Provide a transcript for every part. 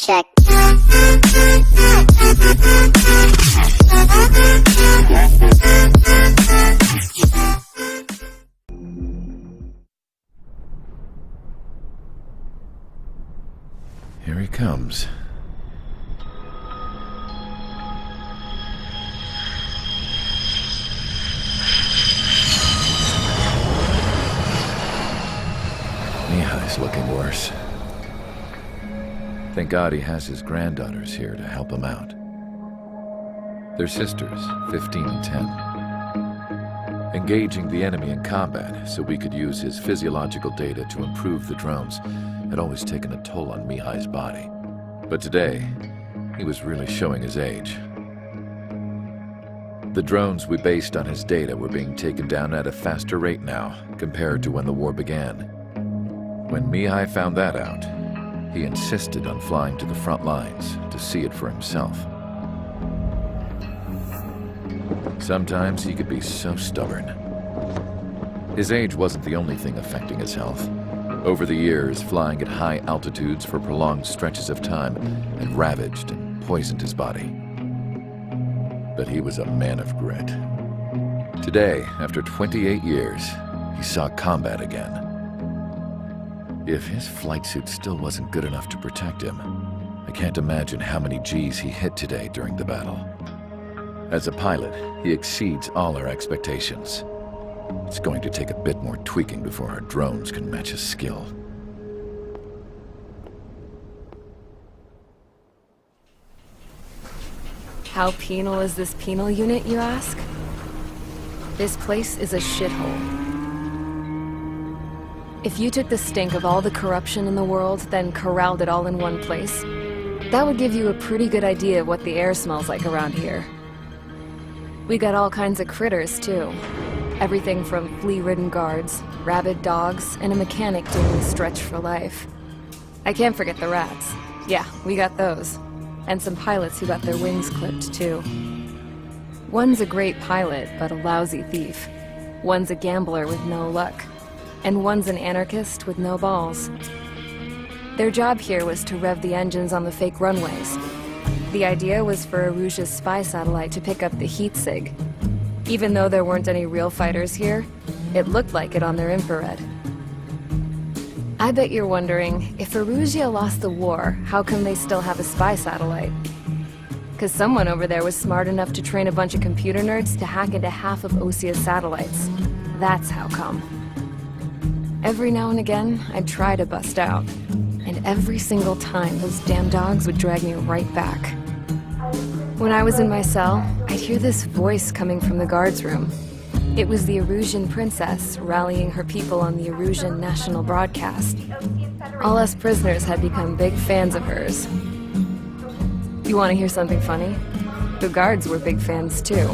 check. Here he comes. Mihai's looking worse. Thank God he has his granddaughters here to help him out. They're sisters, 15 and 10. Engaging the enemy in combat so we could use his physiological data to improve the drones had always taken a toll on Mihai's body. But today, he was really showing his age. The drones we based on his data were being taken down at a faster rate now compared to when the war began. When Mihai found that out, he insisted on flying to the front lines to see it for himself. Sometimes he could be so stubborn. His age wasn't the only thing affecting his health. Over the years, flying at high altitudes for prolonged stretches of time had ravaged and poisoned his body. But he was a man of grit. Today, after 28 years, he saw combat again. If his flight suit still wasn't good enough to protect him, I can't imagine how many Gs he hit today during the battle. As a pilot, he exceeds all our expectations. It's going to take a bit more tweaking before our drones can match his skill. How penal is this penal unit, you ask? This place is a shithole. If you took the stink of all the corruption in the world, then corralled it all in one place, that would give you a pretty good idea of what the air smells like around here. We got all kinds of critters, too. Everything from flea-ridden guards, rabid dogs, and a mechanic doing the stretch for life. I can't forget the rats. Yeah, we got those. And some pilots who got their wings clipped, too. One's a great pilot, but a lousy thief. One's a gambler with no luck. And one's an anarchist with no balls. Their job here was to rev the engines on the fake runways. The idea was for Erusia's spy satellite to pick up the heat sig. Even though there weren't any real fighters here, it looked like it on their infrared. I bet you're wondering, if Erusia lost the war, how come they still have a spy satellite? 'Cause someone over there was smart enough to train a bunch of computer nerds to hack into half of Osia's satellites. That's how come. Every now and again, I'd try to bust out. And every single time, those damn dogs would drag me right back. When I was in my cell, I'd hear this voice coming from the guards room. It was the Erusian princess rallying her people on the Erusian national broadcast. All us prisoners had become big fans of hers. You want to hear something funny? The guards were big fans too.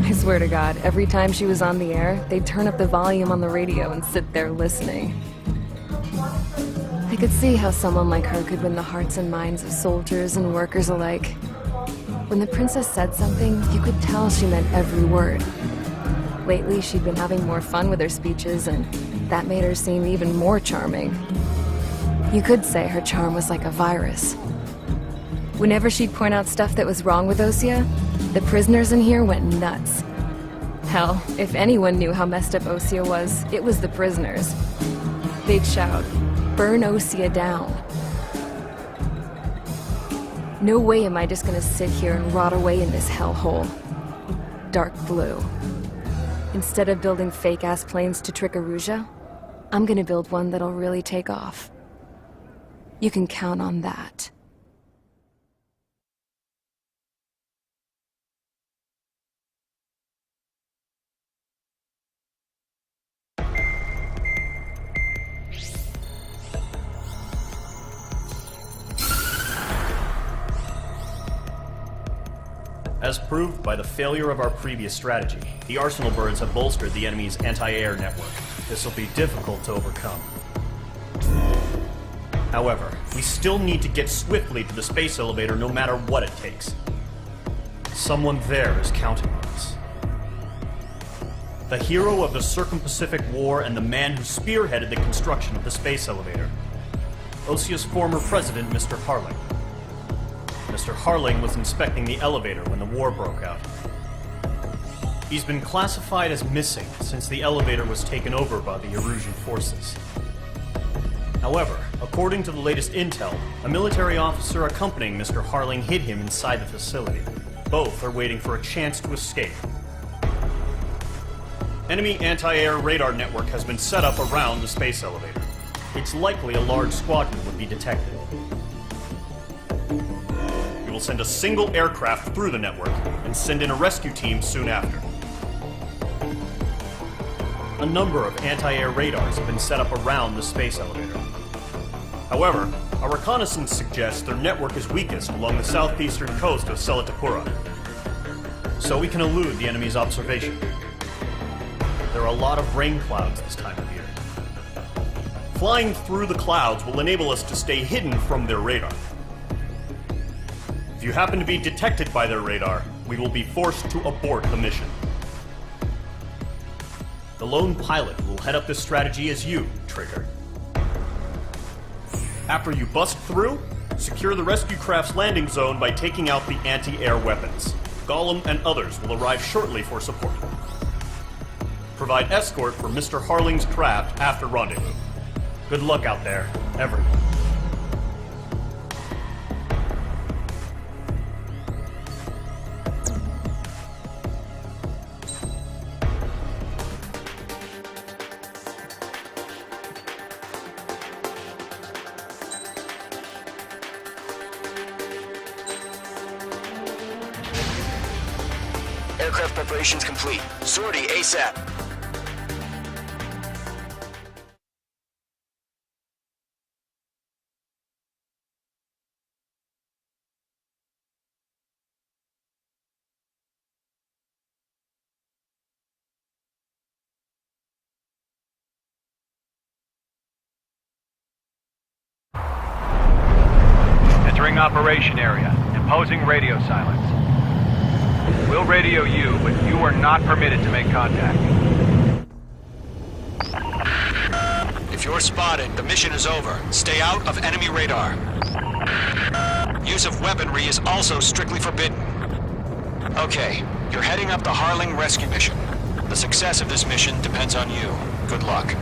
I swear to God, every time she was on the air, they'd turn up the volume on the radio and sit there listening. I could see how someone like her could win the hearts and minds of soldiers and workers alike. When the princess said something, you could tell she meant every word. Lately, she'd been having more fun with her speeches, and that made her seem even more charming. You could say her charm was like a virus. Whenever she'd point out stuff that was wrong with Osia, the prisoners in here went nuts. Hell, if anyone knew how messed up Osia was, it was the prisoners. They'd shout, "Burn Osia down." No way am I just gonna sit here and rot away in this hellhole. Dark blue. Instead of building fake-ass planes to trick Erusia, I'm gonna build one that'll really take off. You can count on that. As proved by the failure of our previous strategy, the Arsenal birds have bolstered the enemy's anti-air network. This will be difficult to overcome. However, we still need to get swiftly to the space elevator no matter what it takes. Someone there is counting on us. The hero of the Circum-Pacific War and the man who spearheaded the construction of the space elevator. Osia's former president, Mr. Harling. Mr. Harling was inspecting the elevator when the war broke out. He's been classified as missing since the elevator was taken over by the Erusian forces. However, according to the latest intel, a military officer accompanying Mr. Harling hid him inside the facility. Both are waiting for a chance to escape. Enemy anti-air radar network has been set up around the space elevator. It's likely a large squadron would be detected. We will send a single aircraft through the network and send in a rescue team soon after. A number of anti-air radars have been set up around the space elevator. However, our reconnaissance suggests their network is weakest along the southeastern coast of Selatakura, so we can elude the enemy's observation. There are a lot of rain clouds this time of year. Flying through the clouds will enable us to stay hidden from their radar. If you happen to be detected by their radar, we will be forced to abort the mission. The lone pilot who will head up this strategy is you, Trigger. After you bust through, secure the rescue craft's landing zone by taking out the anti-air weapons. Gollum and others will arrive shortly for support. Provide escort for Mr. Harling's craft after rendezvous. Good luck out there, everyone. Aircraft preparations complete. Sortie ASAP. Entering operation area. Imposing radio silence. We'll radio you, but you are not permitted to make contact. If you're spotted, the mission is over. Stay out of enemy radar. Use of weaponry is also strictly forbidden. Okay, you're heading up the Harling rescue mission. The success of this mission depends on you. Good luck.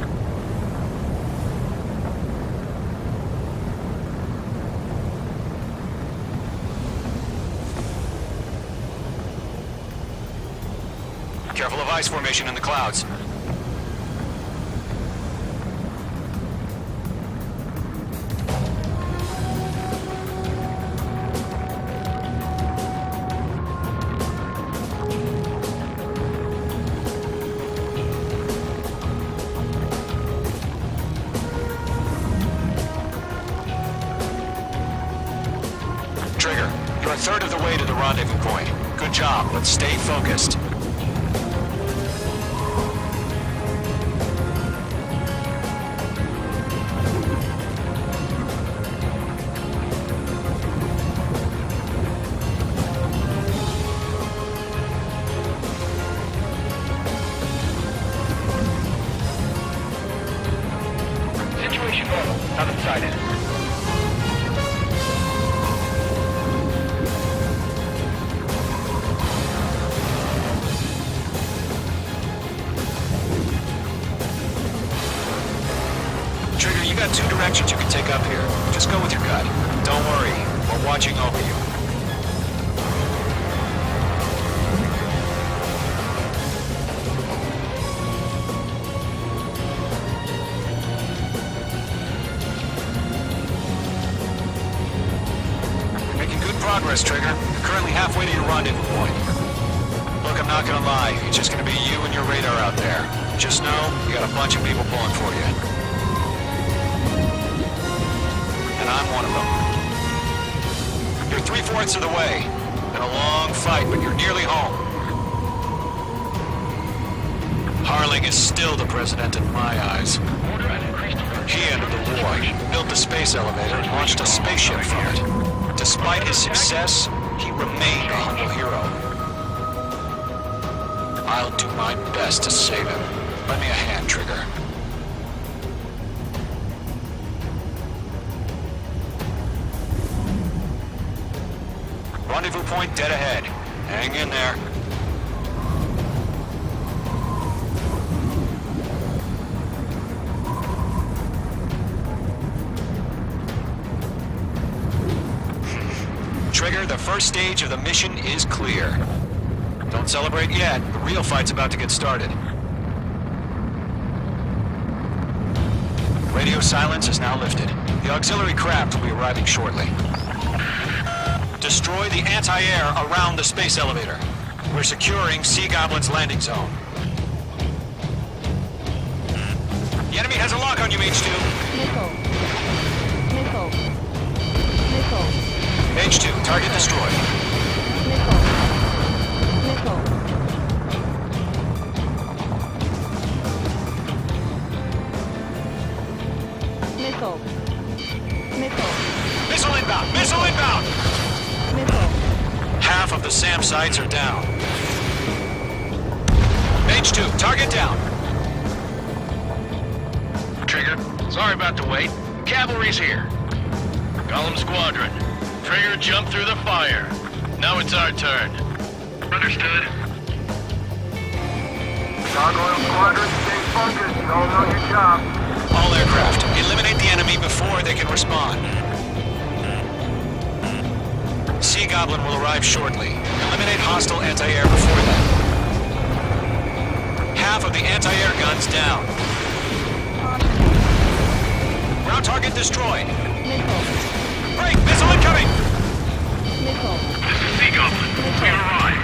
Careful of ice formation in the clouds. Trigger, you're a third of the way to the rendezvous point. Good job, but stay focused. Situation normal. Nothing sighted. Trigger, you got two directions you can take up here. Just go with your gut. Don't worry, we're watching over you. Making good progress, Trigger. You're currently halfway to your rendezvous point. Look, I'm not gonna lie. It's just gonna be you and your radar out there. Just know, you got a bunch of people pulling for you. And I'm one of them. You're 3/4 of the way. Been a long fight, but you're nearly home. Harling is still the president in my eyes. He ended the war, built the space elevator, and launched a spaceship from it. Despite his success, he remained a humble hero. I'll do my best to save him. Lend me a hand, Trigger. Rendezvous point dead ahead. Hang in there. Trigger, the first stage of the mission is clear. Don't celebrate yet. The real fight's about to get started. Radio silence is now lifted. The auxiliary craft will be arriving shortly. Destroy the anti-air around the space elevator. We're securing Sea Goblin's landing zone. The enemy has a lock on you, H2. Nickel. H2, target destroyed. Missile inbound! Missile inbound! Half of the SAM sites are down. H2, target down. Trigger, sorry about the wait. Cavalry's here. Golem Squadron. Trigger jumped through the fire. Now it's our turn. Understood. Gargoyle Squadron, stay focused. You all know your job. All aircraft, eliminate the enemy before they can respond. Sea Goblin will arrive shortly. Eliminate hostile anti-air before then. Half of the anti-air guns down. Ground target destroyed. Break! Missile incoming! This is Sea Goblin. We arrived.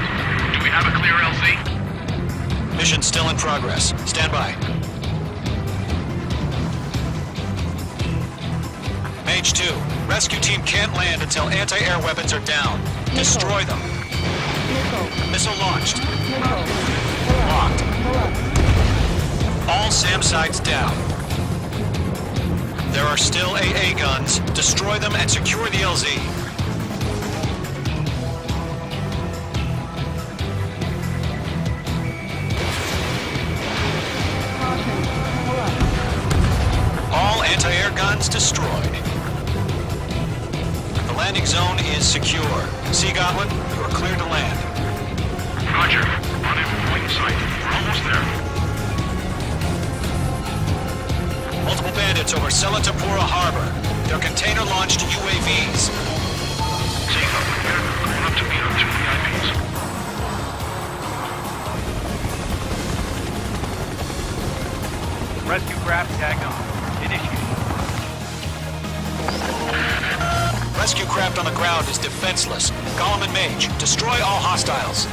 Do we have a clear LZ? Mission still in progress. Stand by. H2, rescue team can't land until anti-air weapons are down. Destroy them. Missile launched. Locked. All SAM sites down. There are still AA guns. Destroy them and secure the LZ. All anti-air guns destroyed. The landing zone is secure. Sea Goblin, you are cleared to land. Roger. Rendezvous point in sight. We're almost there. Multiple bandits over Selatapura Harbor. They're container-launched UAVs. Sea Goblin here. Going up to meet our two VIPs. Rescue craft tagged on. Initiate. Rescue craft on the ground is defenseless. Golem and Mage, destroy all hostiles.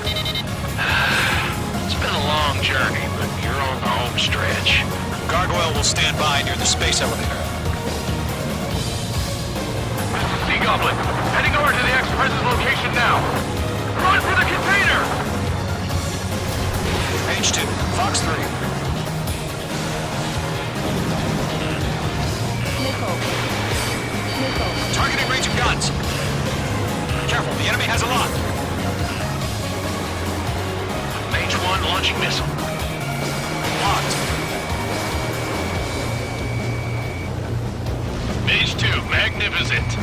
It's been a long journey, but you're on the home stretch. Gargoyle will stand by near the space elevator. Sea Goblin, heading over to the Express's location now. Run for the container! H2, Fox 3. Targeting range of guns. Careful, the enemy has a lock. Mage 1 launching missile. Locked. Mage 2, magnificent.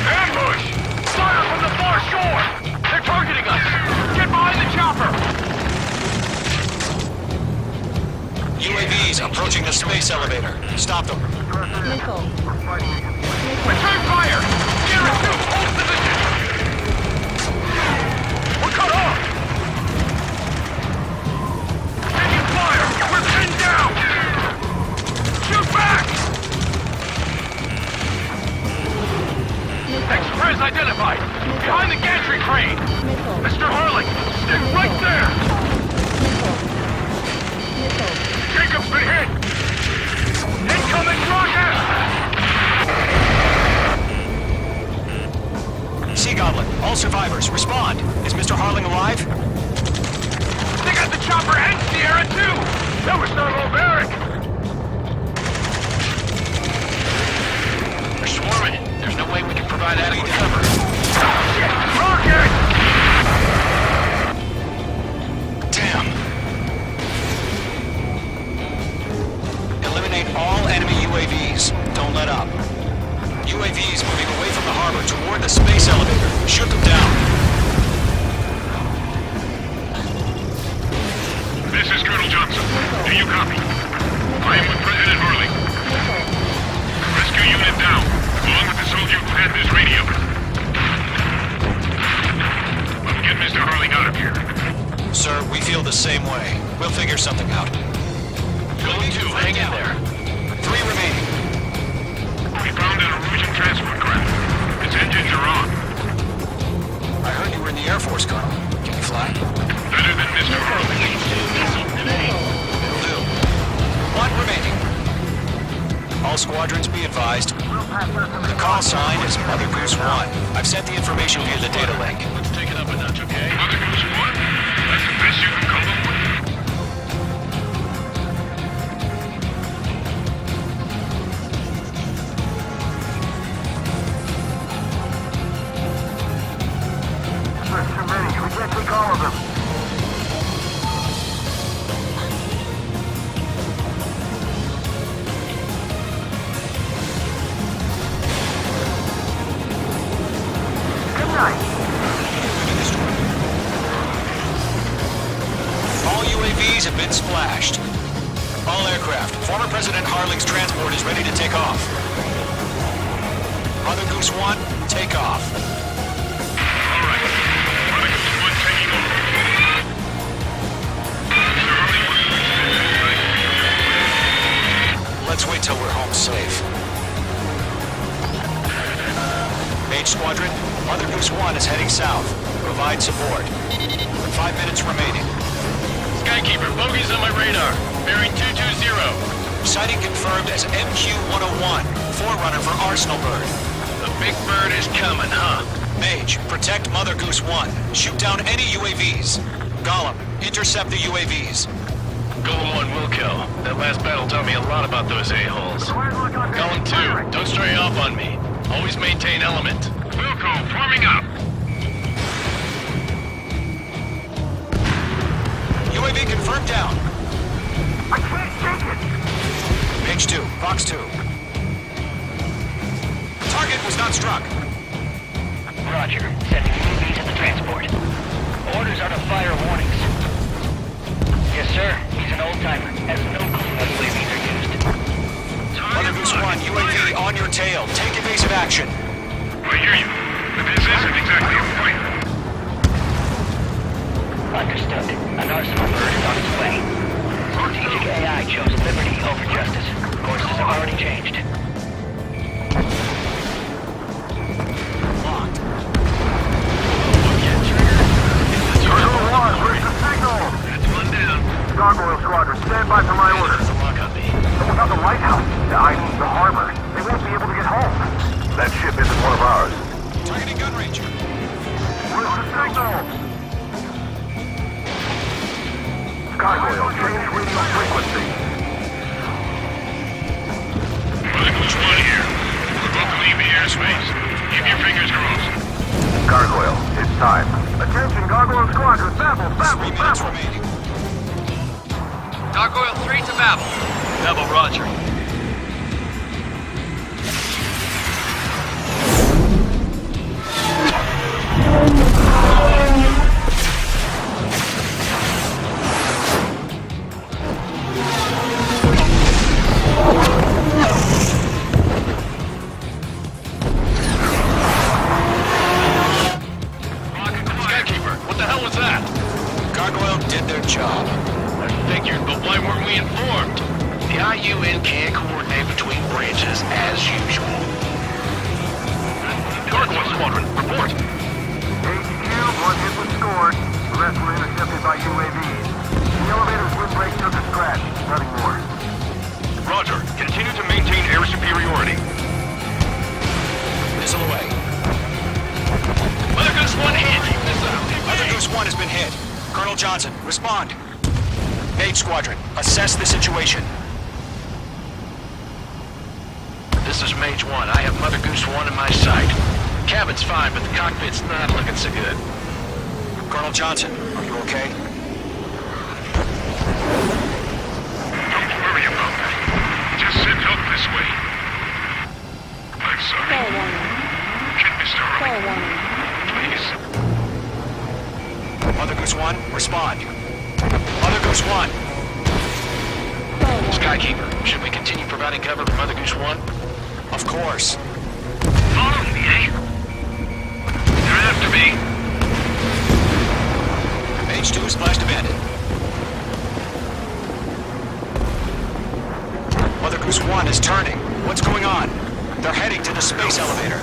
Ambush! Fire from the far shore! They're targeting us! Get behind the chopper! UAVs approaching the space elevator. Stop them. Nickel. Return fire! Gear 2, hold position! We're cut off! Taking fire! We're pinned down! Shoot back! Express identified! Behind the gantry crane! Mr. Harling, stick right there! Jacob's been hit! Incoming rocket! Sea Goblin, all survivors, respond. Is Mr. Harling alive? They got the chopper and Sierra too! That was not all Barrack! They're swarming. There's no way we can provide adequate cover. Shit! Rocket! Damn. This is Colonel Johnson. Do you copy? I am with President Harley. Rescue unit down, along with the soldier who had this radio. We'll get Mr. Harley out of here. Sir, we feel the same way. We'll figure something out. Going to, hang in there. 3 remaining. We found an Erusian transport craft. Its engines are on. I heard you were in the Air Force, Colonel. Can you fly? Better than Mr. Harley. It'll do. 1 remaining. All squadrons be advised. The call sign is Mother Goose 1. I've sent the information via the data link. Let's take it up a notch, okay? Mother Goose 1? That's the best you can come up with. There's too many. We can't take all of them. Good night. All UAVs have been splashed. All aircraft. Former President Harling's transport is ready to take off. Mother Goose 1, take off. All right. Mother Goose 1 taking over. Mr. Harley wants to extend Let's wait till we're home safe. Mage Squadron, Mother Goose 1 is heading south. Provide support. 5 minutes remaining. Skykeeper, bogeys on my radar. Bearing 220. Sighting confirmed as MQ-101, forerunner for Arsenal Bird. The big bird is coming, huh? Mage, protect Mother Goose 1. Shoot down any UAVs. Gollum, intercept the UAVs. Golem 1 will kill. That last battle taught me a lot about those a-holes. Golem 2, don't stray off on me. Always maintain element. Wilco, forming up. UAV confirmed down. I can't take it. Mage 2, Fox 2. Target was not struck. Roger. Sending UAV to the transport. Orders are to fire warnings. Yes, sir. He's an old-timer. Has no clue how UAVs are used. Mother Goose 1, UAV on your tail. Take evasive action. I hear you. But this isn't exactly a fight. Understood. An Arsenal bird is on its way. Strategic AI chose liberty over justice. Courses have already changed. Locked. Colonel 1, where's the signal? That's one down. Gargoyle Squadron, stand by for my orders. There's a lock on me. Without the lighthouse, the harbor, they won't be able to get home. That ship isn't one of ours. Targeting gun range. Where's the signal? Gargoyle, change radio frequency. Mother Goose 1 here. We're about to leave the airspace. Keep your fingers crossed. Gargoyle, it's time. Attention, Gargoyle Squadron, Babel, 3 minutes remaining. Gargoyle 3 to Babel. Double roger. Skykeeper, what the hell was that? Gargoyle did their job. I figured, but why weren't we informed? The IUN can't coordinate between branches as usual. Gargoyle Squadron, report. ATQ, 1 hit was scored. The rest were intercepted by UAVs. The elevator's windbreak took a scratch. Nothing more. Roger. Continue to maintain air superiority. Missile away. Mother Goose 1 hit. Mother Goose 1 has been hit. Colonel Johnson, respond. Mage Squadron, assess the situation. This is Mage 1. I have Mother Goose 1 in my sight. Cabin's fine, but the cockpit's not looking so good. Colonel Johnson, are you okay? Don't worry about that. Just send help this way. I'm sorry. Get Mr. Harley. Please. Mother Goose 1, respond. Mother Goose Goose 1. Skykeeper, should we continue providing cover for Mother Goose 1? Of course. Following me, eh? They're after me. Mage 2 is flashed abandoned. Mother Goose 1 is turning. What's going on? They're heading to the space elevator.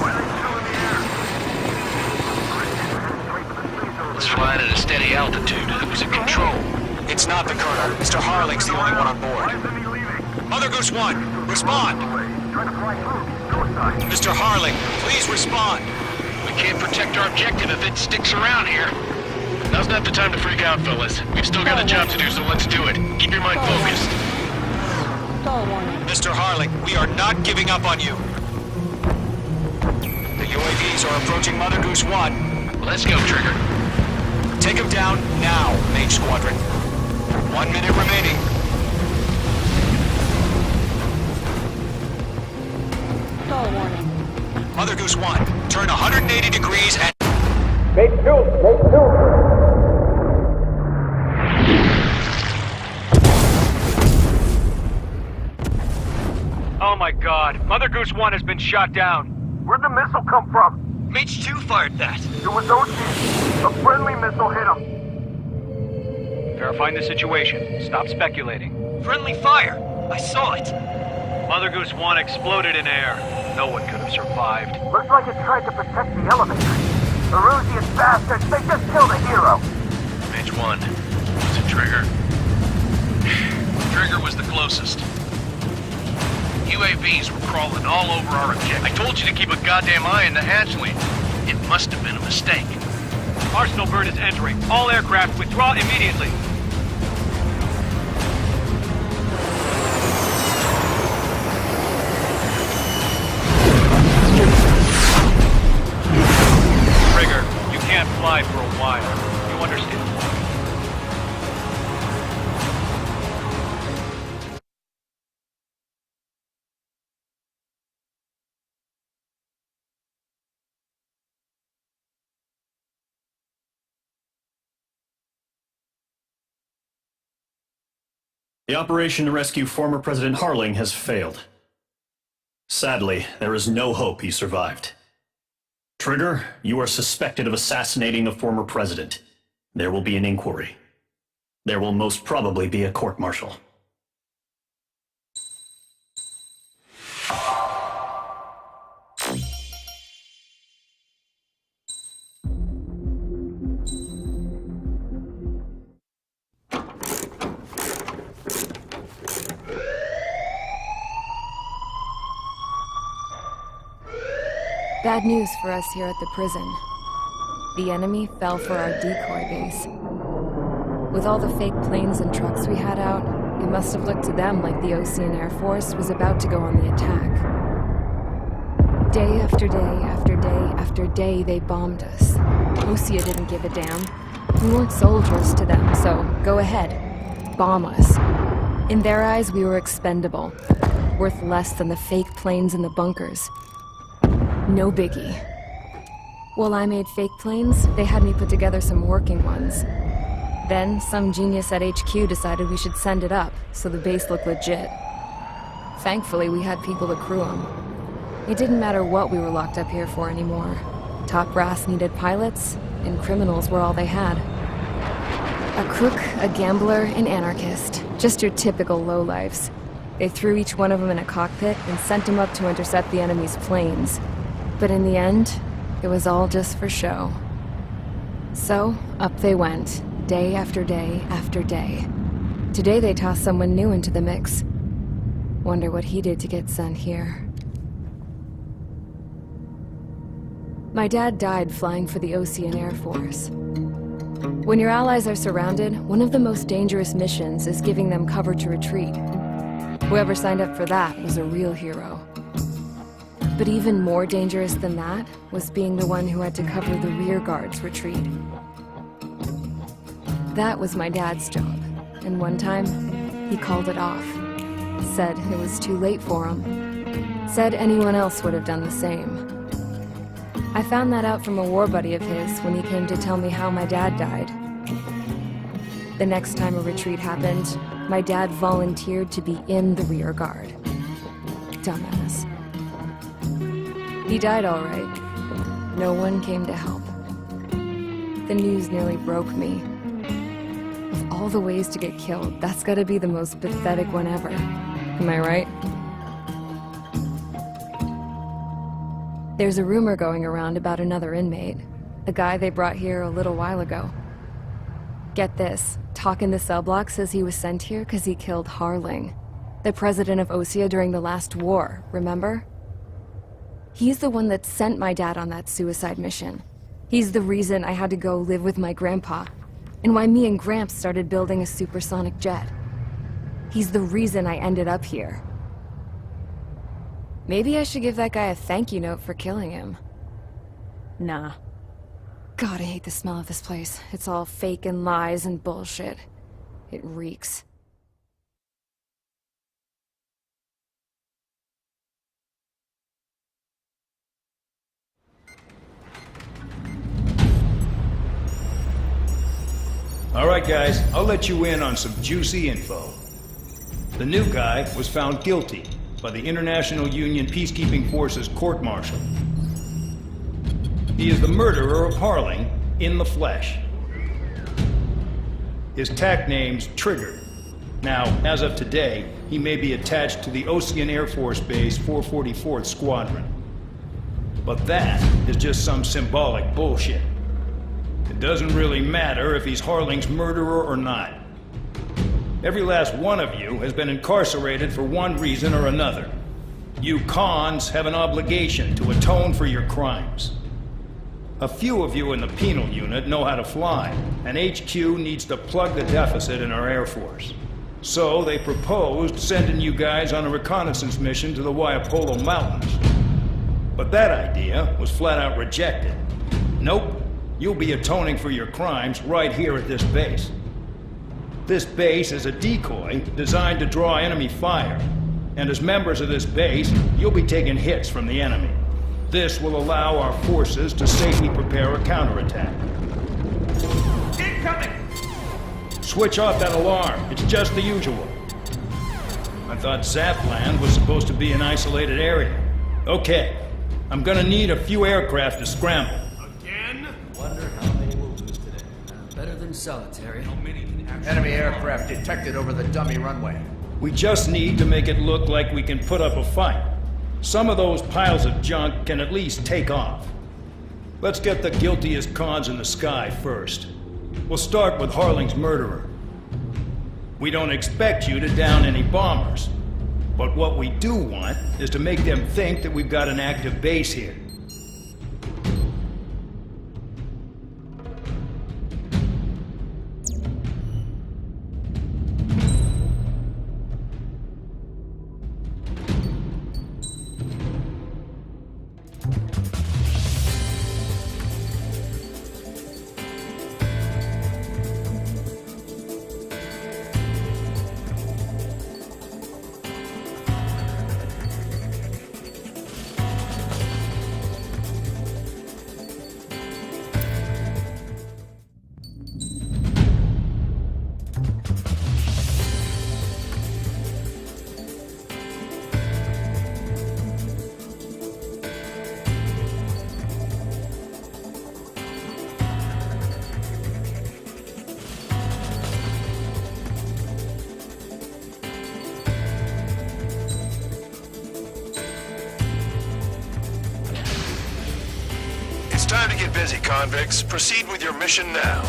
It's flying at a steady altitude. Who's in control? It's not the Colonel. Mr. Harling's the only one on board. Mother Goose 1, respond! Mr. Harling, please respond! We can't protect our objective if it sticks around here. Now's not the time to freak out, fellas. We've still got a job to do, so let's do it. Keep your mind focused. Mr. Harling, we are not giving up on you. The UAVs are approaching Mother Goose 1. Let's go, Trigger. Take him down now, Mage Squadron. 1 minute remaining. Mother Goose 1, turn 180 degrees and... Oh my god, Mother Goose 1 has been shot down. Where'd the missile come from? Mage 2 fired that. It was OG. A friendly missile hit him. Verifying the situation. Stop speculating. Friendly fire. I saw it. Mother Goose 1 exploded in air. No one could have survived. Looks like it tried to protect the elevator. Erusian bastards, they just killed a hero. Mage 1. Was it Trigger? Trigger was the closest. UAVs were crawling all over our objective. I told you to keep a goddamn eye on the hatchling. It must have been a mistake. Arsenal bird is entering. All aircraft withdraw immediately. Trigger, you can't fly for a while. You understand? The operation to rescue former President Harling has failed. Sadly, there is no hope he survived. Trigger, you are suspected of assassinating a former president. There will be an inquiry. There will most probably be a court-martial. Bad news for us here at the prison. The enemy fell for our decoy base. With all the fake planes and trucks we had out, it must have looked to them like the Osean Air Force was about to go on the attack. Day after day after day after day, they bombed us. Osea didn't give a damn. We weren't soldiers to them, so go ahead. Bomb us. In their eyes, we were expendable. Worth less than the fake planes in the bunkers. No biggie. While I made fake planes, they had me put together some working ones. Then, some genius at HQ decided we should send it up, so the base looked legit. Thankfully, we had people to crew them. It didn't matter what we were locked up here for anymore. Top brass needed pilots, and criminals were all they had. A crook, a gambler, an anarchist. Just your typical lowlifes. They threw each one of them in a cockpit and sent them up to intercept the enemy's planes. But in the end, it was all just for show. So, up they went, day after day after day. Today they tossed someone new into the mix. Wonder what he did to get sent here. My dad died flying for the Osean Air Force. When your allies are surrounded, one of the most dangerous missions is giving them cover to retreat. Whoever signed up for that was a real hero. But even more dangerous than that was being the one who had to cover the rear guard's retreat. That was my dad's job, and one time, he called it off. Said it was too late for him. Said anyone else would have done the same. I found that out from a war buddy of his when he came to tell me how my dad died. The next time a retreat happened, my dad volunteered to be in the rear guard. Dumbass. He died all right. No one came to help. The news nearly broke me. Of all the ways to get killed, that's gotta be the most pathetic one ever. Am I right? There's a rumor going around about another inmate. A guy they brought here a little while ago. Get this, talk in the cell block says he was sent here because he killed Harling, the president of Osea during the last war, remember? He's the one that sent my dad on that suicide mission. He's the reason I had to go live with my grandpa, and why me and Gramps started building a supersonic jet. He's the reason I ended up here. Maybe I should give that guy a thank you note for killing him. Nah. God, I hate the smell of this place. It's all fake and lies and bullshit. It reeks. All right, guys, I'll let you in on some juicy info. The new guy was found guilty by the International Union Peacekeeping Forces court-martial. He is the murderer of Harling in the flesh. His TAC name's Trigger. Now, as of today, he may be attached to the Ocean Air Force Base 444th Squadron. But that is just some symbolic bullshit. It doesn't really matter if he's Harling's murderer or not. Every last one of you has been incarcerated for one reason or another. You cons have an obligation to atone for your crimes. A few of you in the penal unit know how to fly, and HQ needs to plug the deficit in our Air Force. So they proposed sending you guys on a reconnaissance mission to the Waiapolo Mountains. But that idea was flat out rejected. Nope. You'll be atoning for your crimes right here at this base. This base is a decoy designed to draw enemy fire. And as members of this base, you'll be taking hits from the enemy. This will allow our forces to safely prepare a counterattack. Incoming! Switch off that alarm. It's just the usual. I thought Zapland was supposed to be an isolated area. Okay. I'm gonna need a few aircraft to scramble. Wonder how many will lose today. Better than solitary. Enemy aircraft detected over the dummy runway. We just need to make it look like we can put up a fight. Some of those piles of junk can at least take off. Let's get the guiltiest cons in the sky first. We'll start with Harling's murderer. We don't expect you to down any bombers. But what we do want is to make them think that we've got an active base here. It's time to get busy, convicts. Proceed with your mission now.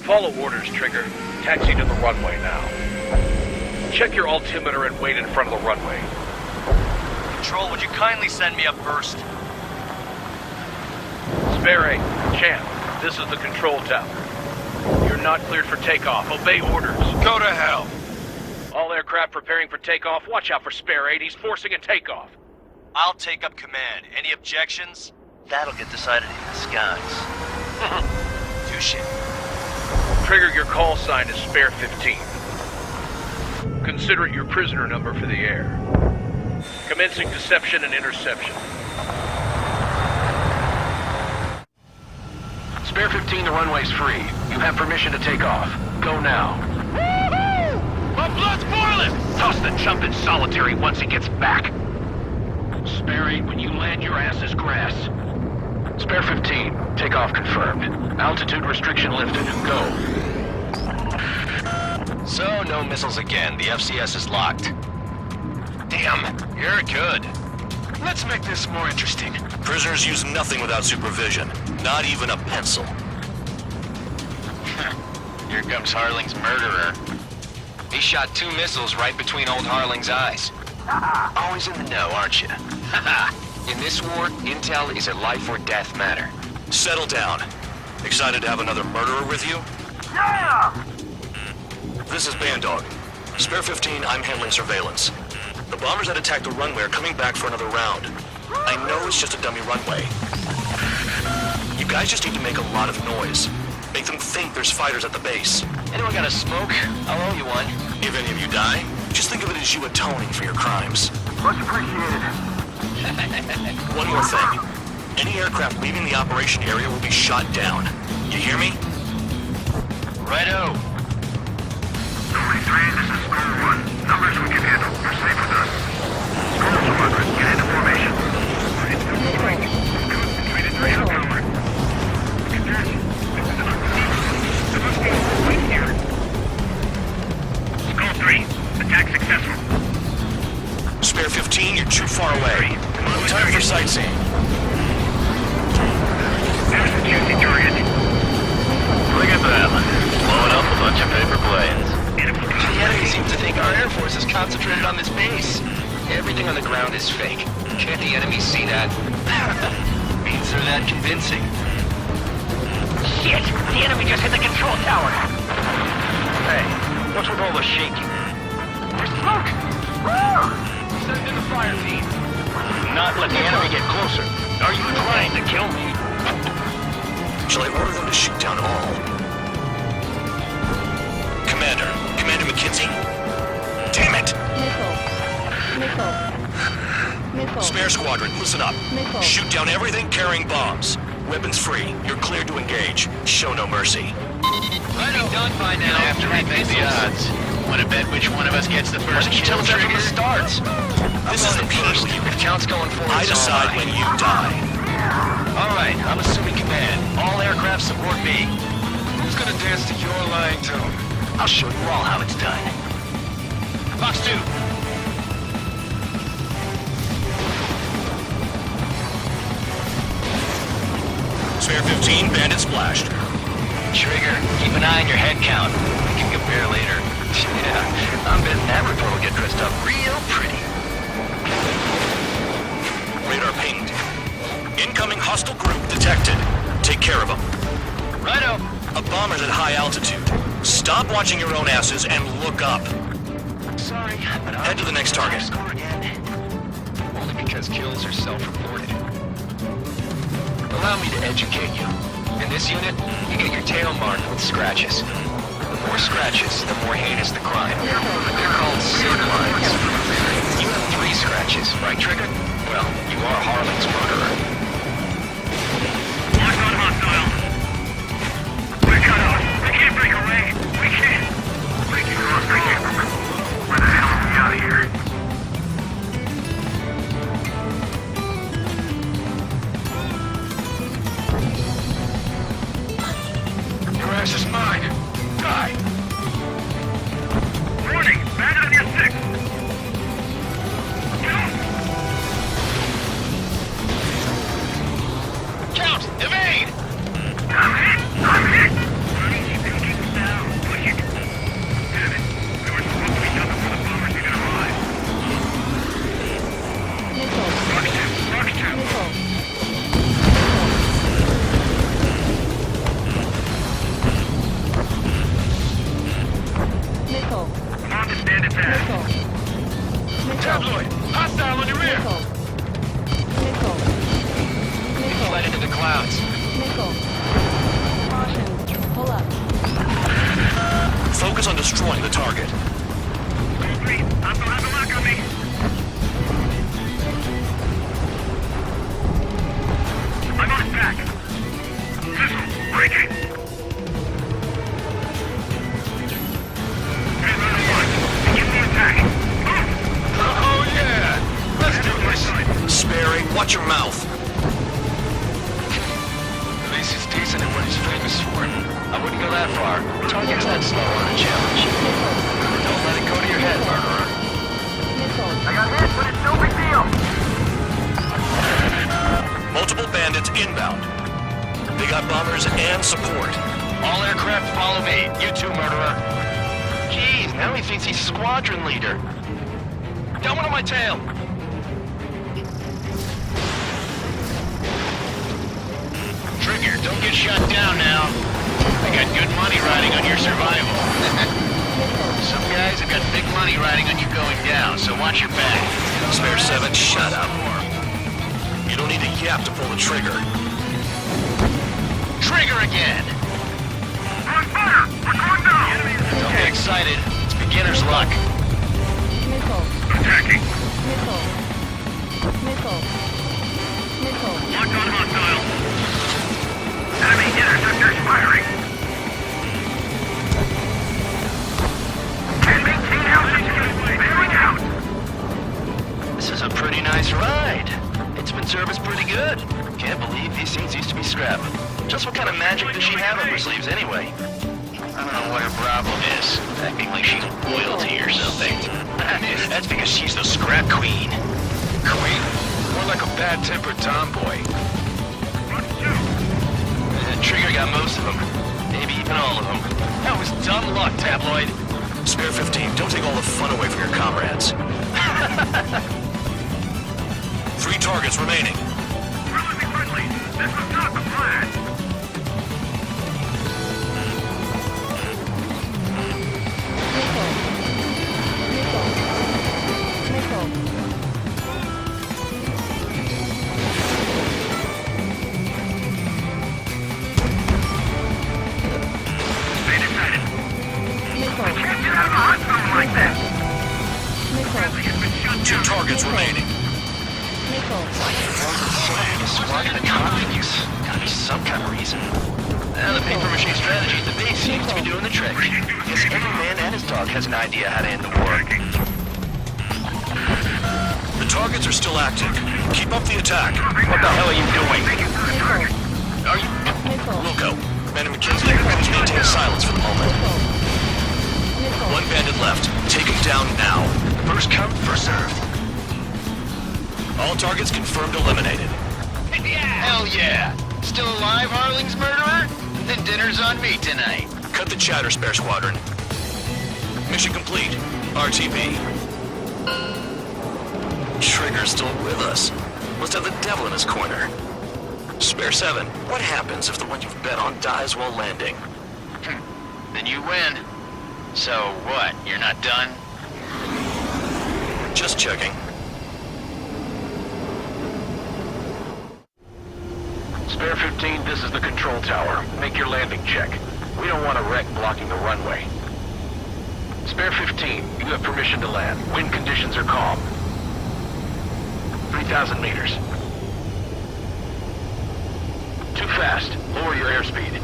Follow orders, Trigger. Taxi to the runway now. Check your altimeter and wait in front of the runway. Control, would you kindly send me up first? Spare 8, Champ, this is the control tower. You're not cleared for takeoff. Obey orders. Go to hell. All aircraft preparing for takeoff. Watch out for Spare 8. He's forcing a takeoff. I'll take up command. Any objections? That'll get decided in the skies. Touche. Trigger, your call sign is Spare 15. Consider it your prisoner number for the air. Commencing deception and interception. Spare 15, the runway's free. You have permission to take off. Go now. Woohoo! My blood's boiling! Toss the chump in solitary once he gets back. Spare 8, when you land, your ass is grass. Spare 15, takeoff confirmed. Altitude restriction lifted. Go. So, no missiles again. The FCS is locked. Damn, you're good. Let's make this more interesting. Prisoners use nothing without supervision. Not even a pencil. Here comes Harling's murderer. He shot 2 missiles right between old Harling's eyes. Always in the know, aren't you? In this war, intel is a life or death matter. Settle down. Excited to have another murderer with you? Yeah! This is Bandog. Spare 15, I'm handling surveillance. The bombers that attacked the runway are coming back for another round. I know it's just a dummy runway. You guys just need to make a lot of noise. Make them think there's fighters at the base. Anyone got a smoke? I'll owe you one. If any of you die, just think of it as you atoning for your crimes. Much appreciated. One more thing. Any aircraft leaving the operation area will be shot down. You hear me? Righto. Nobody 3, this is Square 1. Numbers we can handle. You're safe with us. Square 200, get into formation. Concentrated on power. Right here. Skull 3, attack successful. Spare 15, you're too far away. Time for sightseeing. There's the juicy target. Look at that. Blowing up a bunch of paper planes. The enemy seems to think our Air Force is concentrated on this base. Everything on the ground is fake. Can't the enemy see that? Means they're that convincing. Shit! The enemy just hit the control tower! Hey, what's with all the shaking? There's smoke! Send in the fire team. Not let the enemy get closer. Are you trying to kill me? Shall I order them to shoot down all? Commander McKinsey? Damn it! Spare squadron, listen up. Shoot down everything carrying bombs. Weapons free. You're cleared to engage. Show no mercy. Right done by now. Have to remake the odds. Want to bet which one of us gets the first kill trigger? Starts. This is the first. If count's going forward, I decide when you die. All right, I'm assuming command. All aircraft support me. Who's gonna dance to your lying tune? I'll show you all how it's done. Fox 2. Spare 15, bandit splashed. Trigger, keep an eye on your head count. We can compare later. Yeah, I'm betting that report will get dressed up real pretty. Radar pinged. Incoming hostile group detected. Take care of them. Righto. A bomber's at high altitude. Stop watching your own asses and look up. Sorry, but head to the next target. Only because kills are self-reported. Allow me to educate you. In this unit, you get your tail marked with scratches. The more scratches, the more heinous the crime. They're called sin lines. You have 3 scratches, right, Trigger? Well, you are Harling's murderer. Lock on hostile. We're cut off. We can't break away. We can't. We can cross the gate. Where the hell are we out of here? Your ass is mine. Die. Warning! Bandit on your 6! the clouds. Nickel. Caution. Pull up. Focus on destroying the target. I'm gonna have the lock on me. I'm on his back. Missile, breaking. Hey, run at once. Give me attack. Move! Oh, yeah! Let's do this. Sperry, watch your mouth. At least he's decent at what he's famous for. I wouldn't go that far. Target's that slow on a challenge. Don't let it go to your head, murderer. I got hit, but it's no big deal. Multiple bandits inbound. They got bombers and support. All aircraft follow me. You too, murderer. Jeez, now he thinks he's squadron leader. Got one on my tail. Trigger, don't get shot down now. I got good money riding on your survival. Some guys have got big money riding on you going down, so watch your back. Spare 7, shut up. You don't need a yap to pull the trigger. Trigger again! We're on fire! We're going down! Don't get excited. It's beginner's luck. Nickel. Attacking! Nickel. Nickel. Nickel. Locked on hostile. Enemy interceptors firing. Can't maintain altitude. Clearing out. This is a pretty nice ride. It's been serviced pretty good. Can't believe these things used to be scrap. Just what kind of magic does she have up her sleeves anyway? I don't know what her problem is. Acting like she's royalty or something. That's because she's the scrap queen. Queen? More like a bad-tempered tomboy. Trigger got most of them. Maybe even all of them. That was dumb luck, tabloid. Spare 15, don't take all the fun away from your comrades. 3 targets remaining. We're losing friendly. This was not the plan. Nickel. Nickel. Stay decided. Nickel. Can't get out of the hospital like this. Nickel. Has been shut 2 down. targets remaining. Nickel. Squadron of convicts. Gotta be some kind of reason. The paper mache strategy at the base seems to be doing the trick. Guess every man and his dog has an idea how to end the war. The targets are still active. Keep up the attack. What the hell are you doing? Nickel. Are you... Nickel. Wilco, Commander McKinsey, please maintain silence for the moment. Nickel. 1 bandit left. Take him down now. First come, first served. All targets confirmed eliminated. Hell yeah! Still alive, Harling's murderer? Then dinner's on me tonight. Cut the chatter, Spare Squadron. Mission complete. RTB. Trigger's still with us. Must have the devil in his corner. Spare 7, what happens if the one you've bet on dies while landing? Then you win. So what, you're not done? Just checking. Spare 15, this is the control tower. Make your landing check. We don't want a wreck blocking the runway. Spare 15, you have permission to land. Wind conditions are calm. 3,000 meters. Too fast. Lower your airspeed.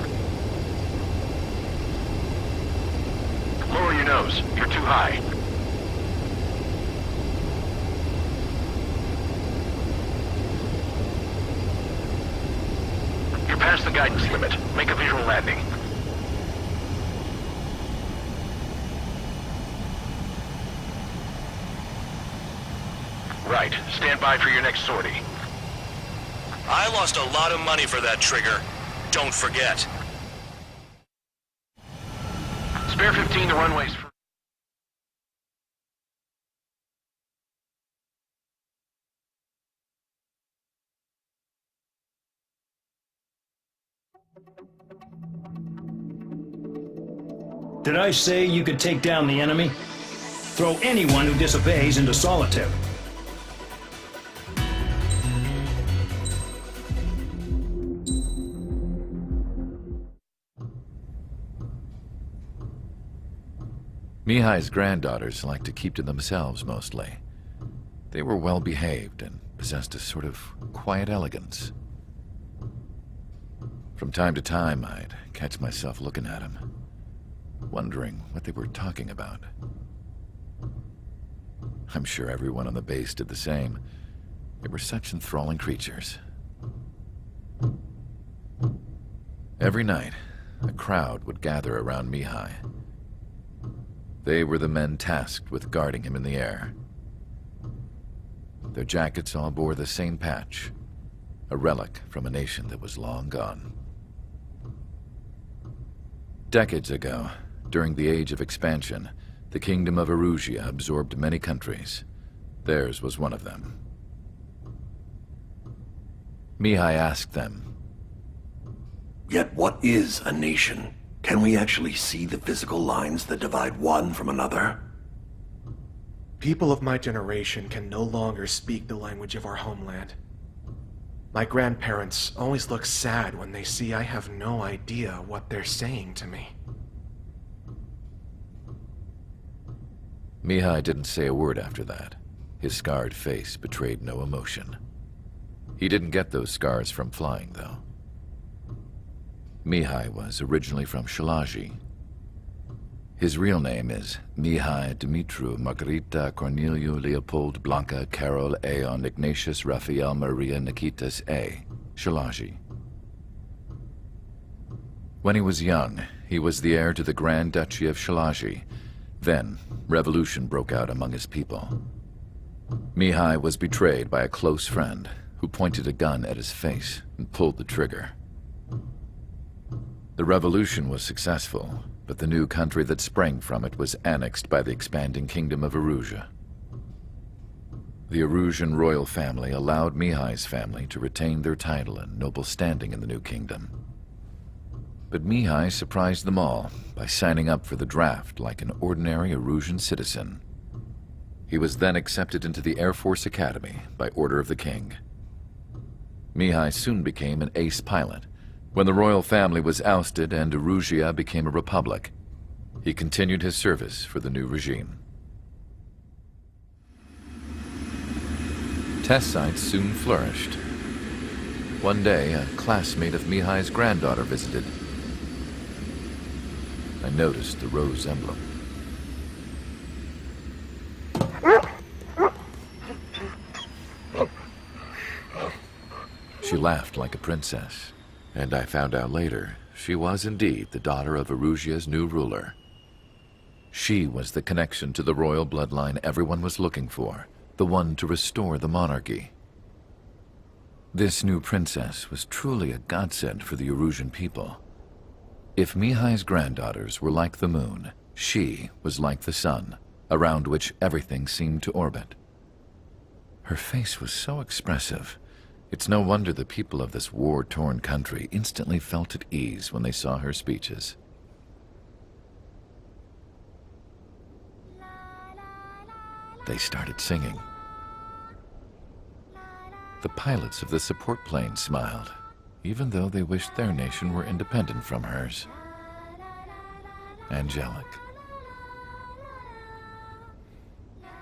Lower your nose. You're too high. You're past the guidance limit. Make a visual landing. Right. Stand by for your next sortie. I lost a lot of money for that trigger. Don't forget. Spare 15, the runway's free. Did I say you could take down the enemy? Throw anyone who disobeys into solitary. Mihai's granddaughters liked to keep to themselves mostly. They were well behaved and possessed a sort of quiet elegance. From time to time, I'd catch myself looking at them, wondering what they were talking about. I'm sure everyone on the base did the same. They were such enthralling creatures. Every night, a crowd would gather around Mihai. They were the men tasked with guarding him in the air. Their jackets all bore the same patch, a relic from a nation that was long gone. Decades ago, during the Age of Expansion, the Kingdom of Erusia absorbed many countries. Theirs was one of them. Mihai asked them, "Yet what is a nation? Can we actually see the physical lines that divide one from another?" People of my generation can no longer speak the language of our homeland. My grandparents always look sad when they see I have no idea what they're saying to me. Mihai didn't say a word after that. His scarred face betrayed no emotion. He didn't get those scars from flying, though. Mihai was originally from Shalaji. His real name is Mihai Dumitru Margarita Corneliu Leopold Blanca Carol Aeon Ignatius Raphael Maria Nikitas A. Shalaji. When he was young, he was the heir to the Grand Duchy of Shalaji. Then, revolution broke out among his people. Mihai was betrayed by a close friend who pointed a gun at his face and pulled the trigger. The revolution was successful, but the new country that sprang from it was annexed by the expanding Kingdom of Erusia. The Erusian royal family allowed Mihai's family to retain their title and noble standing in the new kingdom. But Mihai surprised them all by signing up for the draft like an ordinary Erusian citizen. He was then accepted into the Air Force Academy by order of the king. Mihai soon became an ace pilot. When the royal family was ousted and Erusia became a republic, he continued his service for the new regime. Test sites soon flourished. One day, a classmate of Mihai's granddaughter visited. I noticed the rose emblem. She laughed like a princess, and I found out later she was indeed the daughter of Erusia's new ruler. She was the connection to the royal bloodline everyone was looking for, the one to restore the monarchy. This new princess was truly a godsend for the Erusian people. If Mihai's granddaughters were like the moon, she was like the sun, around which everything seemed to orbit. Her face was so expressive. It's no wonder the people of this war-torn country instantly felt at ease when they saw her speeches. They started singing. The pilots of the support plane smiled, even though they wished their nation were independent from hers. Angelic.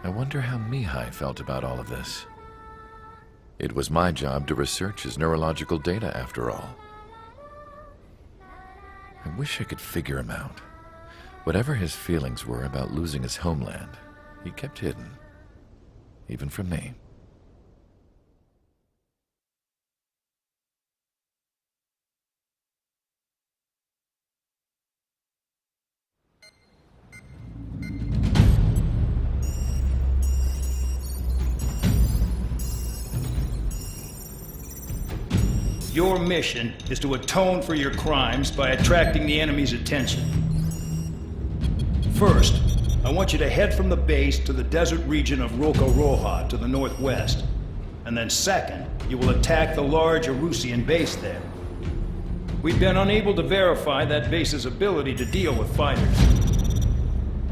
I wonder how Mihai felt about all of this. It was my job to research his neurological data, after all. I wish I could figure him out. Whatever his feelings were about losing his homeland, he kept hidden, even from me. Your mission is to atone for your crimes by attracting the enemy's attention. First, I want you to head from the base to the desert region of Rocaroja to the northwest. And then second, you will attack the large Erusian base there. We've been unable to verify that base's ability to deal with fighters.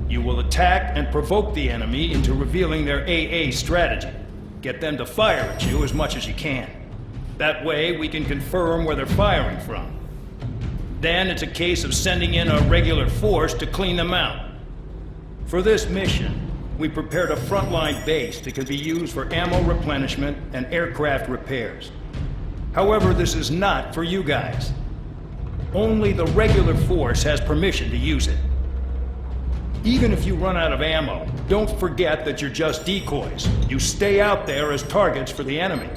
You will attack and provoke the enemy into revealing their AA strategy. Get them to fire at you as much as you can. That way, we can confirm where they're firing from. Then it's a case of sending in a regular force to clean them out. For this mission, we prepared a frontline base that can be used for ammo replenishment and aircraft repairs. However, this is not for you guys. Only the regular force has permission to use it. Even if you run out of ammo, don't forget that you're just decoys. You stay out there as targets for the enemy.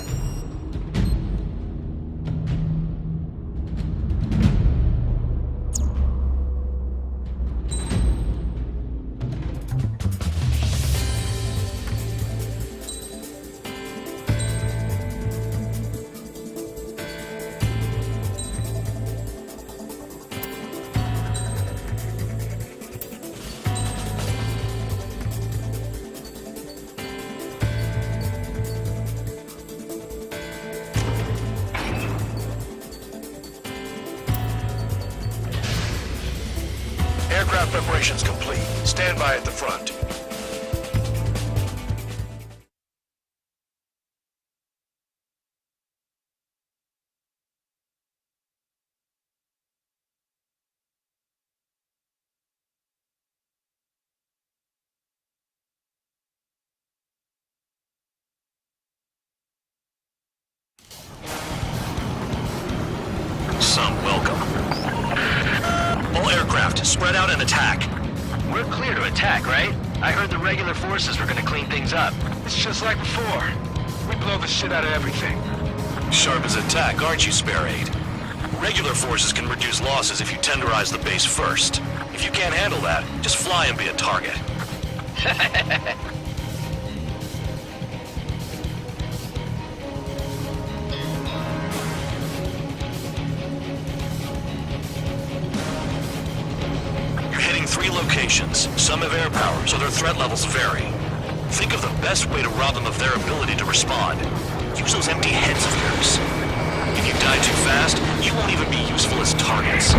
Aircraft preparations complete. Stand by at the front. Some welcome. All aircraft, spread out and attack. We're clear to attack, right? I heard the regular forces were gonna clean things up. It's just like before. We blow the shit out of everything. Sharp as a tack, aren't you, Spare 8? Regular forces can reduce losses if you tenderize the base first. If you can't handle that, just fly and be a target. You're hitting 3 locations. Some have air power, so their threat levels vary. Think of the best way to rob them of their ability to respond. Use those empty heads of yours. If you die too fast, you won't even be useful as targets.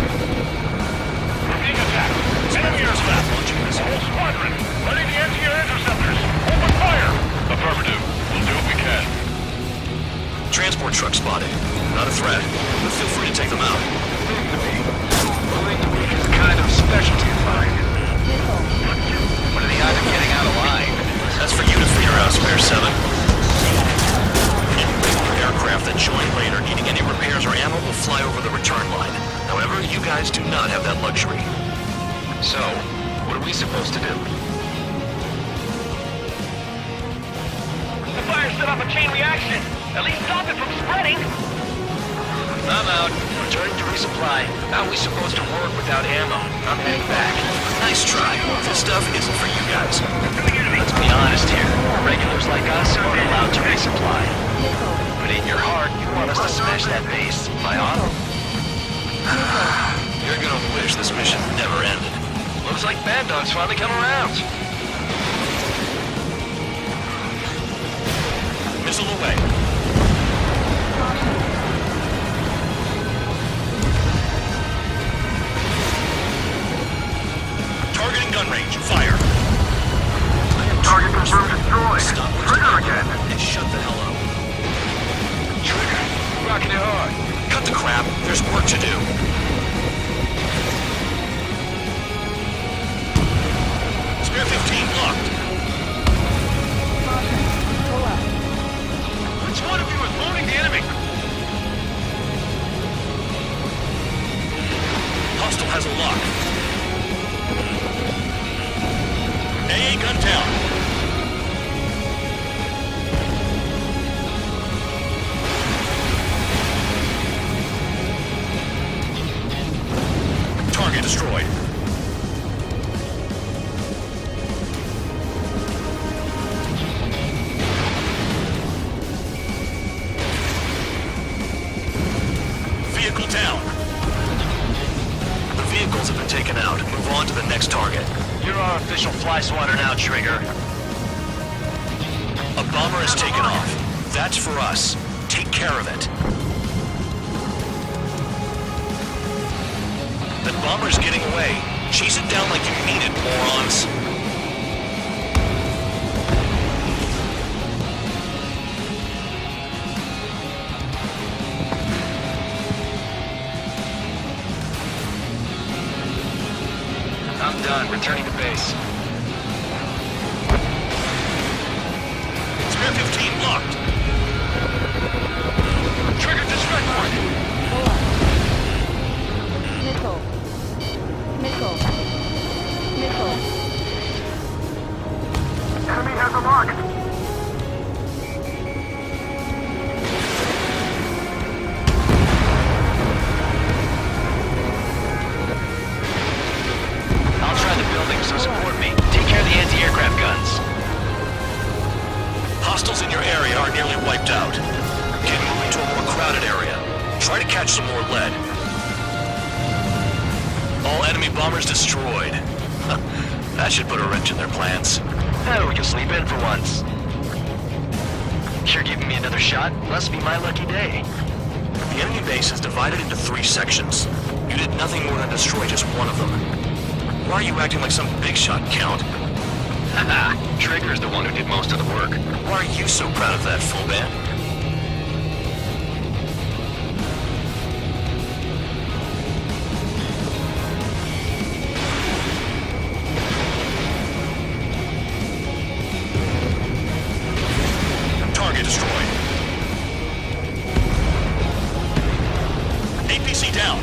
Being attacked. Enemy aircraft launching this whole squadron. Ready the anti-air interceptors. Open fire. Affirmative. We'll do what we can. Transport truck spotted. Not a threat, but feel free to take them out. Moving the weak is kind of specialty of mine. What are the odds of getting out alive? That's for you to figure out, Spare 7. Aircraft that join later needing any repairs or ammo will fly over the return line. However, you guys do not have that luxury. So, what are we supposed to do? The fire set off a chain reaction. At least stop it from spreading. I'm out. Returning to resupply. How are we supposed to work without ammo? I'm heading back. Nice try. This stuff isn't for you guys. Let's be honest here. Regulars like us aren't allowed to resupply. But in your heart, you want us to smash that base. My honor. You're gonna wish this mission never ended. Looks like Bad Dog's finally come around. Missile away. Targeting gun range. Fire. Target confirmed destroyed. Stop. Trigger again. And shut the hell up. Trigger. Rocking it hard. Cut the crap. There's work to do. Spare 15 locked. Which one of you is loading the enemy? Hostile has a lock. AA gun down. Target destroyed. Vehicle down. The vehicles have been taken out. Move on to the next target. You're our official fly swatter now, Trigger. A bomber is taken off. That's for us. Take care of it. That bomber's getting away. Chase it down like you mean it, morons. I'm done. Returning to base. locked. Trigger distract point. Nickel. Nickel. Nickel. Enemy has a lock. I'll try the building, so support me. Take care of the anti-aircraft guns. Hostiles in your area are nearly wiped out. Get moving to a more crowded area. Try to catch some more lead. All enemy bombers destroyed. That should put a wrench in their plans. Oh, we can sleep in for once. You're giving me another shot? Must be my lucky day. The enemy base is divided into 3 sections. You did nothing more than destroy just one of them. Why are you acting like some big shot, Count? Haha, Trigger's the one who did most of the work. Why are you so proud of that, Fullban? Target destroyed. APC down.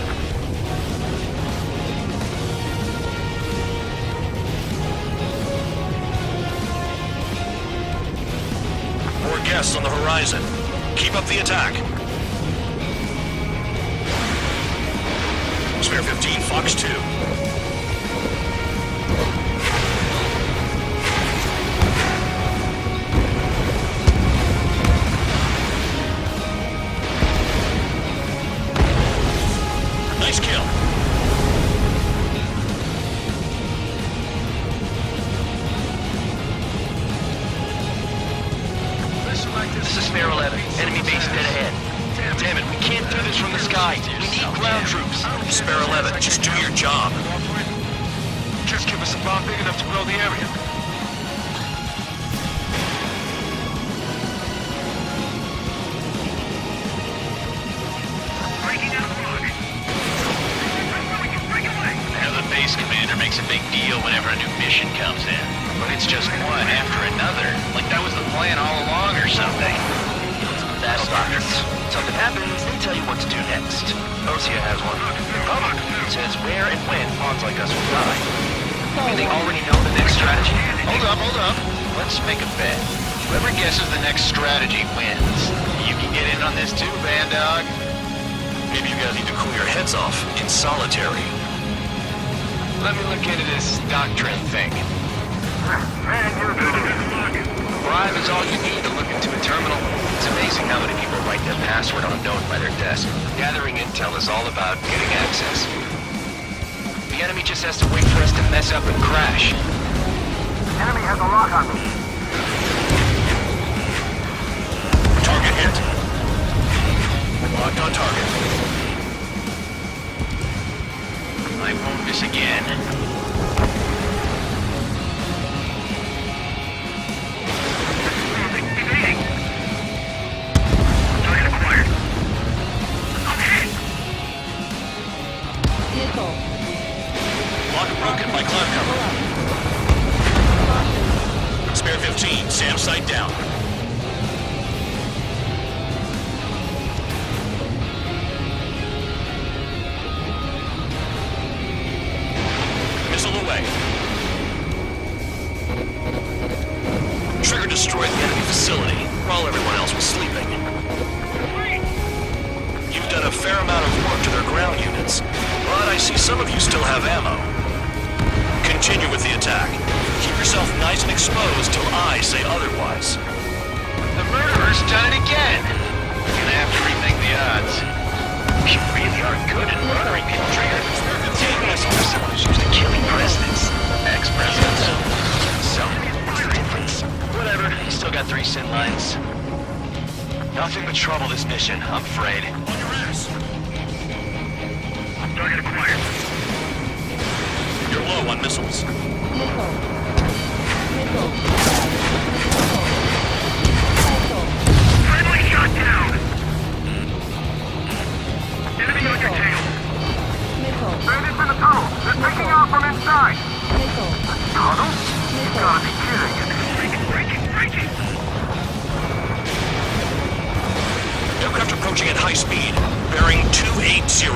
More guests on the horizon. Keep up the attack. Spare 15, Fox 2. Nice kill. This is Spare 11. Enemy base dead ahead. Damn it, we can't do this from the sky. We need ground troops. Spare 11, just do your job. Just give us a bomb big enough to blow the area. Now the base commander makes a big deal whenever a new mission comes in. But it's just one after another. Like that was the plan all along or something. That'll stop it. Something happens, they tell you what to do next. Osea has one. Republic says where and when pawns like us will die. I mean, they already know the next strategy. Hold up. Let's make a bet. Whoever guesses the next strategy wins. You can get in on this too, Band Dog. Maybe you guys need to cool your heads off in solitary. Let me look into this doctrine thing. Man, you're good. Bribe is all you need to look into a terminal. It's amazing how many people write their password on a note by their desk. Gathering intel is all about getting access. The enemy just has to wait for us to mess up and crash. Enemy has a lock on me. Target hit. Locked on target. I won't miss again. Nickel. Lock broken by cloud cover. Spare 15, SAM site down. Missile away. Trigger destroyed the enemy facility while everyone else was sleeping. You've done a fair amount of work to their ground units, but I see some of you still have ammo. Continue with the attack. Keep yourself nice and exposed till I say otherwise. The murderer's done it again. Gonna have to rethink the odds. You really are good at murdering people, Trigger. Yes, you're someone who's used to killing presidents. Ex-presidents. So, what's the difference? Whatever, you still got 3 sin lines. Nothing but trouble this mission, I'm afraid. On your ass! Target acquired. You're low on missiles. Nickel. Nickel. Friendly shot down. Enemy on your tail. Nickel. Bandits in the tunnel. They're taking off from inside. Nickel. Tunnel? You Nickel. gotta be kidding. Breaking. approaching at high speed, bearing 280.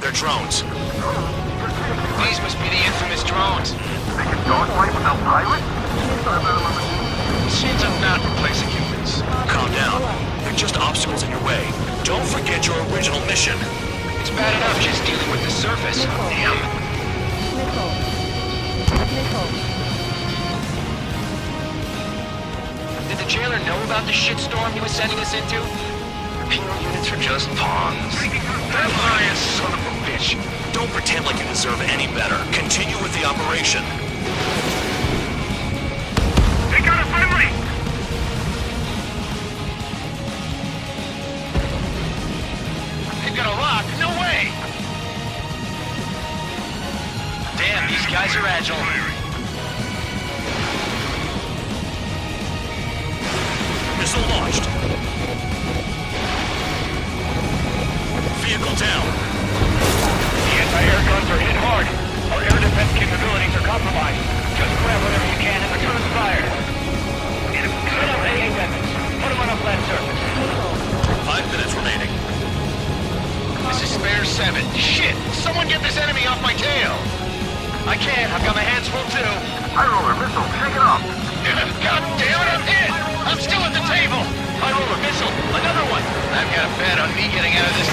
They're drones. These must be the infamous drones. They can dogfight without pilots? Machines are not replacing humans. Calm down. They're just obstacles in your way. Don't forget your original mission. It's bad enough just dealing with the surface. Damn. Did the jailer know about the shitstorm he was sending us into? Penal units are just pawns. That lion son of a bitch. Don't pretend like you deserve any better. Continue with the operation. They got a friendly! They've got a lock. No way! Damn, these guys are agile. Missile launched. Vehicle down. The anti-air guns are hit hard. Our air defense capabilities are compromised. Just grab whatever you can and return fire. Set up AA weapons. Put them on a flat surface. 5 minutes remaining. This is Spare 7. Shit! Someone get this enemy off my tail! I can't. I've got my hands full too. High roller missile, shake it off. God damn it, I'm hit! I'm still at the table! I roll a missile. Another one. I've got a bet on me getting out of this.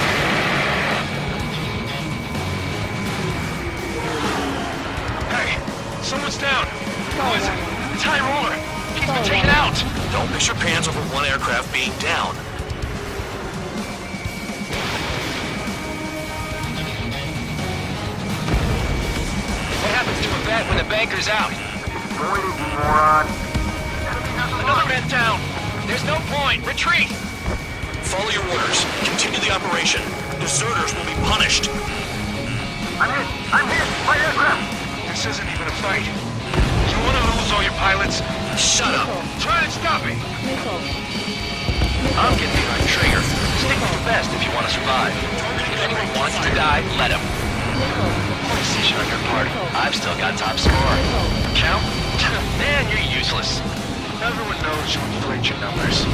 Hey, someone's down. Who is it? It's High Roller. He's been taken out. Don't miss your pants over one aircraft being down. What happens to a bet when the banker's out? Pointing, moron. Another man down. There's no point. Retreat. Follow your orders. Continue the operation. Deserters will be punished. I'm hit! I'm hit! My aircraft! This isn't even a fight. You want to lose all your pilots? Shut up. Try and stop me. I'm getting behind Trigger. Stick with the best if you want to survive. If anyone wants to die, let him. Poor decision on your part. I've still got top score. Count? Man, you're useless. Everyone knows you inflate your numbers.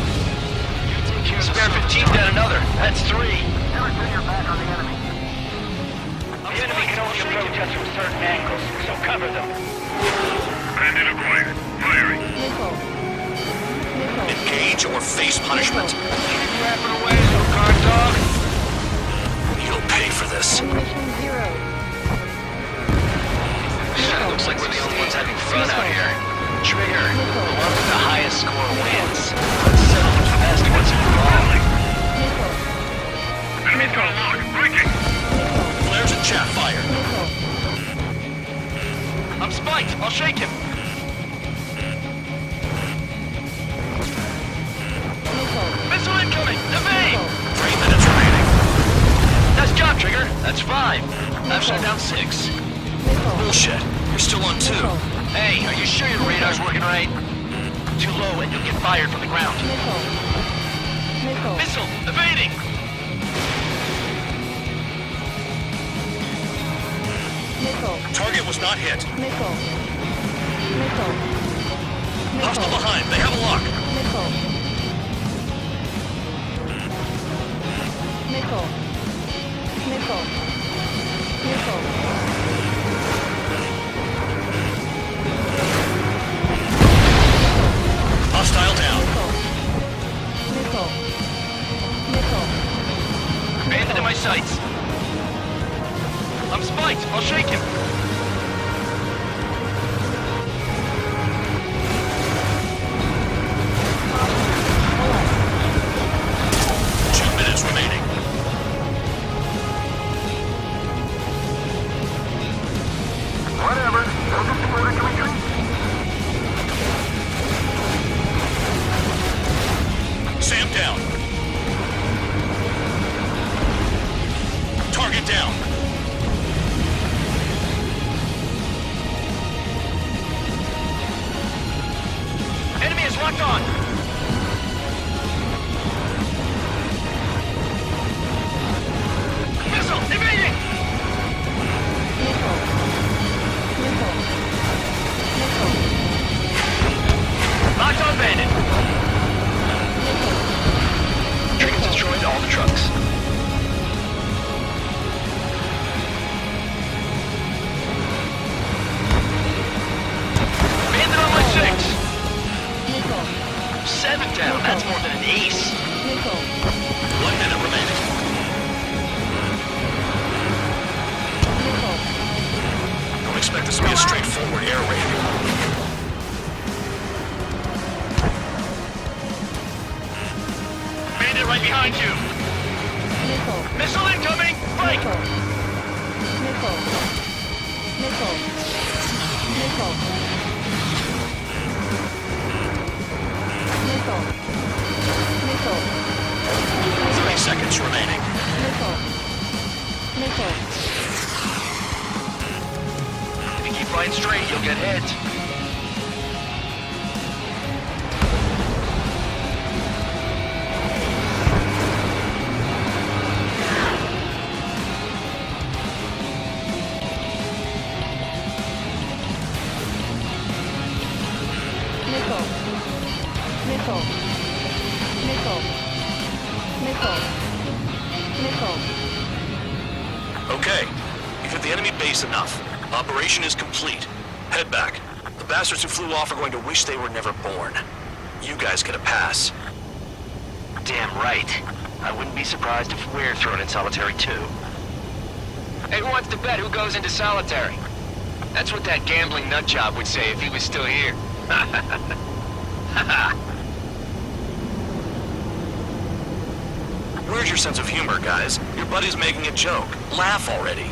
Spare 15 down another. That's 3. Never turn your back on the enemy. The enemy can only approach us from certain angles, so cover them. Bandit acquired. Firing. Engage or face punishment. Keep rapping away, little guard dog. You'll pay for this. Looks like we're the only ones having fun out here. Trigger, the one with the highest score wins. Let's settle for the best ones involved. Enemy's got a lock. Breaking. Flares and chaff fire. I'm spiked. I'll shake him. Missile incoming. Evade. 3 minutes remaining. Nice job, Trigger. That's 5. I've shot down 6. Bullshit. You're still on 2. Hey, are you sure your radar's working right? Too low and you'll get fired from the ground. Missile! Evading! Target was not hit. Hostile behind. They have a lock. Hostile down. Bandit in my sights. I'm spiked. I'll shake him. Remaining. Whatever. They'll just order to retreat. Sam down. Target down. Enemy is locked on. Missile evading. 7 down. That's more than an ace. 1 minute remaining. Don't expect this to be a straightforward air raid. Bandit right behind you. Missile incoming! Break! Missile. 30 seconds remaining. If you keep flying straight, you'll get hit. Okay, you've hit the enemy base enough. Operation is complete. Head back. The bastards who flew off are going to wish they were never born. You guys get a pass. Damn right. I wouldn't be surprised if we're thrown in solitary too. Hey, who wants to bet who goes into solitary? That's what that gambling nutjob would say if he was still here. Where's your sense of humor, guys? Your buddy's making a joke. Laugh already.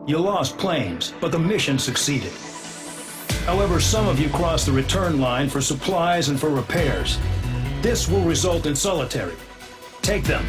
You lost planes, but the mission succeeded. However, some of you crossed the return line for supplies and for repairs. This will result in solitary. Take them